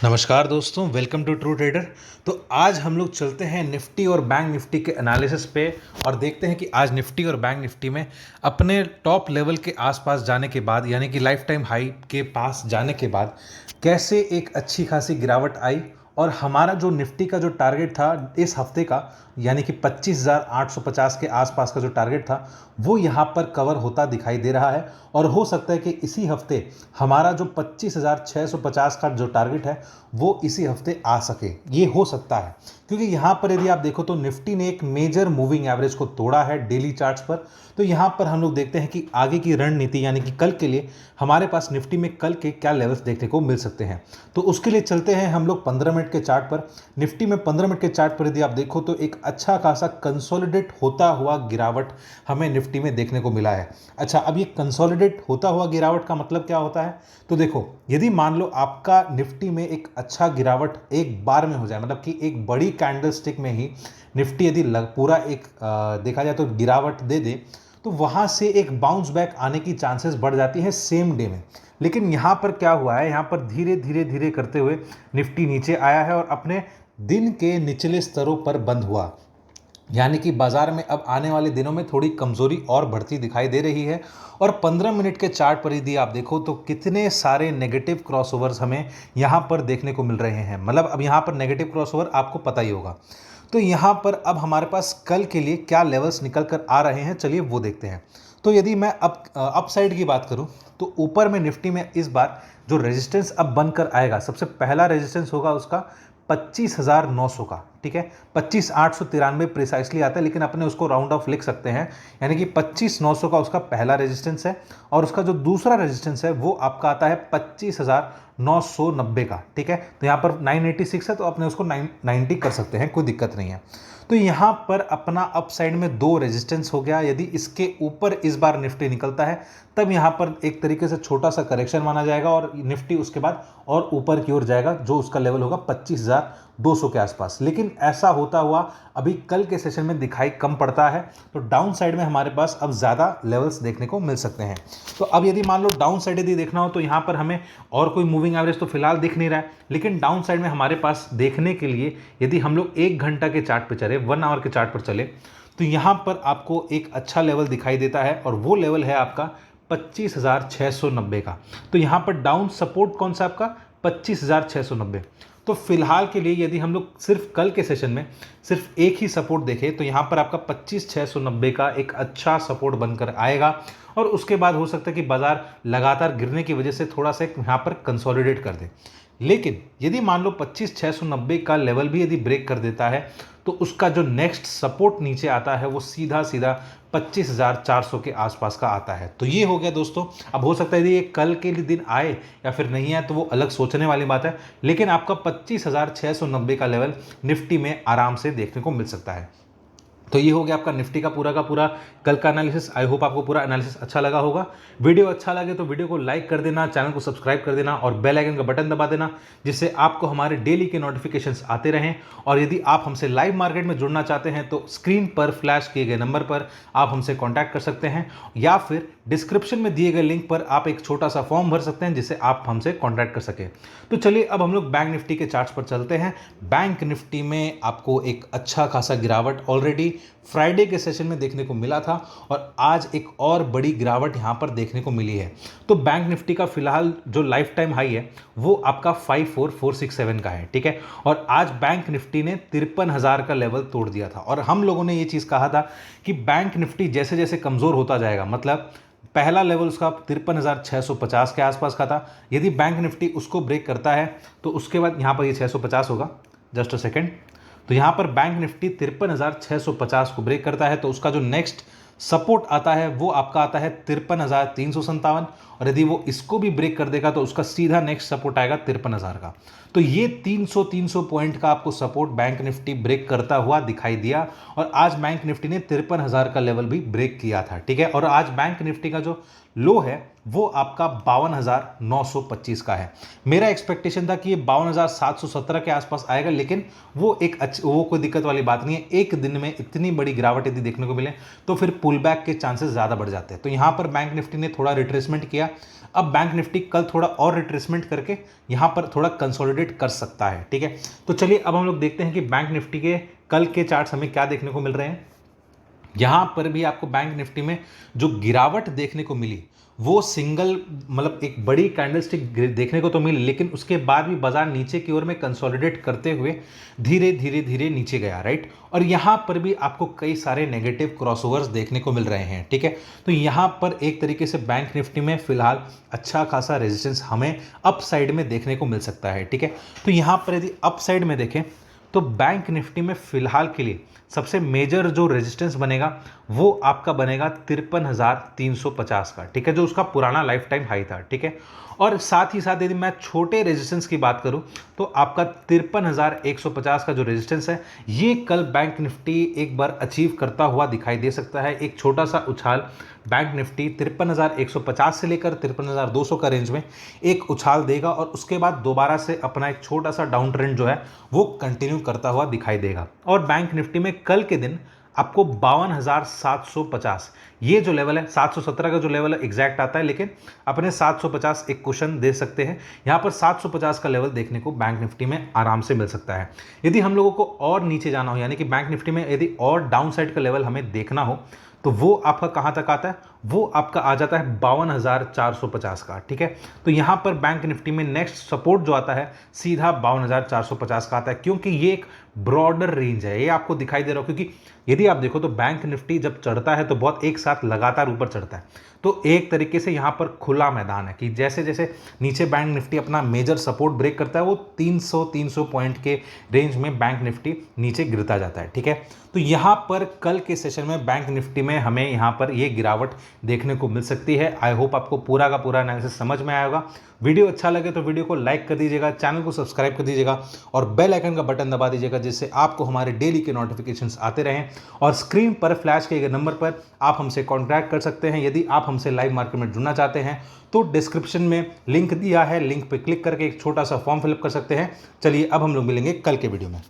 नमस्कार दोस्तों, welcome to true trader. तो आज हम लोग चलते हैं निफ्टी और बैंक निफ्टी के एनालिसिस पे और देखते हैं कि आज निफ्टी और बैंक निफ्टी में अपने टॉप लेवल के आसपास जाने के बाद यानी कि लाइफ टाइम हाई के पास जाने के बाद कैसे एक अच्छी खासी गिरावट आई और हमारा जो निफ्टी का जो टारगेट था इस हफ्ते का यानी कि 25,850 के आसपास का जो टारगेट था वो यहाँ पर कवर होता दिखाई दे रहा है। और हो सकता है कि इसी हफ्ते हमारा जो 25,650 का जो टारगेट है वो इसी हफ्ते आ सके, ये हो सकता है। क्योंकि यहाँ पर यदि आप देखो तो निफ्टी ने एक मेजर मूविंग एवरेज को तोड़ा है डेली चार्ट्स पर। तो यहाँ पर हम लोग देखते हैं कि आगे की रणनीति यानी कि कल के लिए हमारे पास निफ्टी में कल के क्या लेवल्स देखने को मिल सकते हैं। तो उसके लिए चलते हैं हम लोग 15 मिनट के चार्ट पर। निफ्टी में 15 मिनट के चार्ट पर यदि आप देखो तो एक अच्छा खासा कंसोलिडेट होता हुआ गिरावट हमें निफ्टी में देखने को मिला है। अच्छा, अब ये कंसोलिडेट होता हुआ गिरावट का मतलब क्या होता है? तो देखो, यदि मान लो आपका निफ्टी में एक अच्छा गिरावट एक बार में हो जाए, मतलब कि एक बड़ी कैंडलस्टिक में ही निफ्टी यदि पूरा एक देखा जाए तो गिरावट दे दे, तो वहाँ से एक बाउंस बैक आने की चांसेस बढ़ जाती हैं सेम डे में। लेकिन यहाँ पर क्या हुआ है, यहाँ पर धीरे धीरे धीरे करते हुए निफ्टी नीचे आया है और अपने दिन के निचले स्तरों पर बंद हुआ। यानी कि बाजार में अब आने वाले दिनों में थोड़ी कमजोरी और बढ़ती दिखाई दे रही है। और 15 मिनट के चार्ट पर यदि आप देखो तो कितने सारे नेगेटिव क्रॉसओवर्स हमें यहाँ पर देखने को मिल रहे हैं। मतलब अब यहाँ पर नेगेटिव क्रॉसओवर आपको पता ही होगा। तो यहाँ पर अब हमारे पास कल के लिए क्या लेवल्स निकल कर आ रहे हैं, चलिए वो देखते हैं। तो यदि मैं अप साइड की बात करूँ तो ऊपर में निफ्टी में इस बार जो रेजिस्टेंस अब बनकर आएगा, सबसे पहला रेजिस्टेंस होगा उसका 25,900 का। ठीक है, 25,893 प्रिसाइसली आता है, लेकिन अपने उसको राउंड ऑफ लिख सकते हैं। यानी कि 25,900 का उसका पहला रेजिस्टेंस है और उसका जो दूसरा रेजिस्टेंस है वो आपका आता है 25,990 का। ठीक है, तो यहाँ पर 986 है तो अपने उसको 990 कर सकते हैं, कोई दिक्कत नहीं है। तो यहाँ पर अपना अप साइड में दो रेजिस्टेंस हो गया। यदि इसके ऊपर इस बार निफ्टी निकलता है तब यहाँ पर एक तरीके से छोटा सा करेक्शन माना जाएगा और निफ्टी उसके बाद और ऊपर की ओर जाएगा, जो उसका लेवल होगा 25,200 के आसपास। लेकिन ऐसा होता हुआ अभी कल के सेशन में दिखाई कम पड़ता है। तो डाउन साइड में हमारे पास अब ज़्यादा लेवल्स देखने को मिल सकते हैं। तो अब यदि मान लो डाउन साइड यदि देखना हो तो यहाँ पर हमें और कोई मूविंग एवरेज तो फिलहाल दिख नहीं रहा है, लेकिन डाउन साइड में हमारे पास देखने के लिए यदि हम लोग 1 घंटा के चार्ट पर चले, 1 आवर के चार्ट पर चले, तो यहाँ पर आपको एक अच्छा लेवल दिखाई देता है और वो लेवल है आपका 25,690 का। तो यहाँ पर डाउन सपोर्ट कौन सा आपका 25,690। तो फिलहाल के लिए यदि हम लोग सिर्फ कल के सेशन में सिर्फ एक ही सपोर्ट देखें तो यहाँ पर आपका 25,690 का एक अच्छा सपोर्ट बनकर आएगा और उसके बाद हो सकता है कि बाजार लगातार गिरने की वजह से थोड़ा सा यहाँ पर कंसोलिडेट कर दे। लेकिन यदि मान लो 25,690 का लेवल भी यदि ब्रेक कर देता है तो उसका जो नेक्स्ट सपोर्ट नीचे आता है वो सीधा सीधा 25,400 के आसपास का आता है। तो ये हो गया दोस्तों। अब हो सकता है यदि ये कल के लिए दिन आए या फिर नहीं आए तो वो अलग सोचने वाली बात है, लेकिन आपका 25,690 का लेवल निफ्टी में आराम से देखने को मिल सकता है। तो ये हो गया आपका निफ्टी का पूरा कल का एनालिसिस। आई होप आपको पूरा एनालिसिस अच्छा लगा होगा। वीडियो अच्छा लगे तो वीडियो को लाइक कर देना, चैनल को सब्सक्राइब कर देना और बेल आइकन का बटन दबा देना, जिससे आपको हमारे डेली के नोटिफिकेशंस आते रहें। और यदि आप हमसे लाइव मार्केट में जुड़ना चाहते हैं तो स्क्रीन पर फ्लैश किए गए नंबर पर आप हमसे कॉन्टैक्ट कर सकते हैं या फिर डिस्क्रिप्शन में दिए गए लिंक पर आप एक छोटा सा फॉर्म भर सकते हैं जिससे आप हमसे कॉन्टैक्ट कर सकें। तो चलिए अब हम लोग बैंक निफ्टी के चार्ट्स पर चलते हैं। बैंक निफ्टी में आपको एक अच्छा खासा गिरावट ऑलरेडी फ्राइडे के सेशन में देखने को मिला था और आज एक और बड़ी गिरावट यहां पर देखने को मिली है। तो बैंक निफ्टी का फिलहाल जो लाइफ टाइम हाई है वो आपका 54,467 का है। ठीक है, और आज बैंक निफ्टी ने 53,000 का लेवल तोड़ दिया था और हम लोगों ने ये चीज कहा था कि बैंक निफ्टी जैसे जैसे कमजोर होता जाएगा, मतलब पहला लेवल उसका 53,650 के आसपास का था। यदि बैंक निफ्टी उसको ब्रेक करता है तो उसके बाद यहां पर ये 650 होगा। Just a second. तो यहां पर बैंक निफ्टी 53,650 को ब्रेक करता है तो उसका जो नेक्स्ट सपोर्ट आता है वो आपका आता है 53,357 और यदि वो इसको भी ब्रेक कर देगा तो उसका सीधा नेक्स्ट सपोर्ट आएगा 53,000 का। तो ये 300 पॉइंट का आपको सपोर्ट बैंक निफ्टी ब्रेक करता हुआ दिखाई दिया और आज बैंक निफ्टी ने 53,000 का लेवल भी ब्रेक किया था। ठीक है, और आज बैंक निफ्टी का जो लो है वो आपका 52,925 का है। मेरा एक्सपेक्टेशन था कि ये 52,717 के आसपास आएगा, लेकिन वो कोई दिक्कत वाली बात नहीं है। एक दिन में इतनी बड़ी गिरावट यदि देखने को मिले तो फिर पुल बैक के चांसेस ज़्यादा बढ़ जाते हैं। तो यहाँ पर बैंक निफ्टी ने थोड़ा रिट्रेसमेंट किया। अब बैंक निफ्टी कल थोड़ा और रिट्रेसमेंट करके यहाँ पर थोड़ा कंसोलिडेट कर सकता है, ठीक है। तो चलिए अब हम लोग देखते हैं कि बैंक निफ्टी के कल के चार्ट्स हमें क्या देखने को मिल रहे हैं। यहाँ पर भी आपको बैंक निफ्टी में जो गिरावट देखने को मिली वो सिंगल मतलब एक बड़ी कैंडलस्टिक देखने को तो मिली, लेकिन उसके बाद भी बाजार नीचे की ओर में कंसोलिडेट करते हुए धीरे धीरे धीरे नीचे गया, राइट। और यहाँ पर भी आपको कई सारे नेगेटिव क्रॉसओवर्स देखने को मिल रहे हैं, ठीक है। तो यहाँ पर एक तरीके से बैंक निफ्टी में फिलहाल अच्छा खासा रेजिस्टेंस हमें अप साइड में देखने को मिल सकता है, ठीक है। तो यहाँ पर यदि अप साइड में देखें तो बैंक निफ्टी में फिलहाल के लिए सबसे मेजर जो रेजिस्टेंस बनेगा वो आपका बनेगा 53,350 का, ठीक है, जो उसका पुराना लाइफ टाइम हाई था, ठीक है। और साथ ही साथ यदि मैं छोटे रेजिस्टेंस की बात करूं तो आपका 53,150 का जो रेजिस्टेंस है ये कल बैंक निफ्टी एक बार अचीव करता हुआ दिखाई दे सकता है। एक छोटा सा उछाल बैंक निफ्टी 53,150 से लेकर 53,200 का रेंज में एक उछाल देगा और उसके बाद दोबारा से अपना एक छोटा सा डाउन ट्रेंड जो है वो कंटिन्यू करता हुआ दिखाई देगा। और बैंक निफ्टी में कल के दिन आपको 52,750 ये जो लेवल है, 717 का जो लेवल है एग्जैक्ट आता है, लेकिन अपने 750 एक क्वेश्चन दे सकते हैं। यहाँ पर 750 का लेवल देखने को बैंक निफ्टी में आराम से मिल सकता है। यदि हम लोगों को और नीचे जाना हो, यानी कि बैंक निफ्टी में यदि और डाउन साइड का लेवल हमें देखना हो तो वो आपका कहाँ तक आता है, वो आपका आ जाता है 52,450 का, ठीक है। तो यहाँ पर बैंक निफ्टी में नेक्स्ट सपोर्ट जो आता है सीधा 52,450 का आता है, क्योंकि ये एक ब्रॉडर रेंज है, ये आपको दिखाई दे रहा हो। क्योंकि यदि आप देखो तो बैंक निफ्टी जब चढ़ता है तो बहुत एक साथ लगातार ऊपर चढ़ता है, तो एक तरीके से यहाँ पर खुला मैदान है कि जैसे जैसे नीचे बैंक निफ्टी अपना मेजर सपोर्ट ब्रेक करता है वो 300 पॉइंट के रेंज में बैंक निफ्टी नीचे गिरता जाता है, ठीक है। तो यहाँ पर कल के सेशन में बैंक निफ्टी में हमें यहाँ पर ये गिरावट देखने को मिल सकती है। आई होप आपको पूरा का पूरा एनालिसिस समझ में आएगा। वीडियो अच्छा लगे तो वीडियो को लाइक कर दीजिएगा, चैनल को सब्सक्राइब कर दीजिएगा और बेल आइकन का बटन दबा दीजिएगा, जिससे आपको हमारे डेली के नोटिफिकेशंस आते रहें। और स्क्रीन पर फ्लैश किए गए नंबर पर आप हमसे कॉन्टैक्ट कर सकते हैं। यदि आप हमसे लाइव मार्केट में जुड़ना चाहते हैं तो डिस्क्रिप्शन में लिंक दिया है, लिंक पर क्लिक करके एक छोटा सा फॉर्म फिलअप कर सकते हैं। चलिए अब हम लोग मिलेंगे कल के वीडियो में।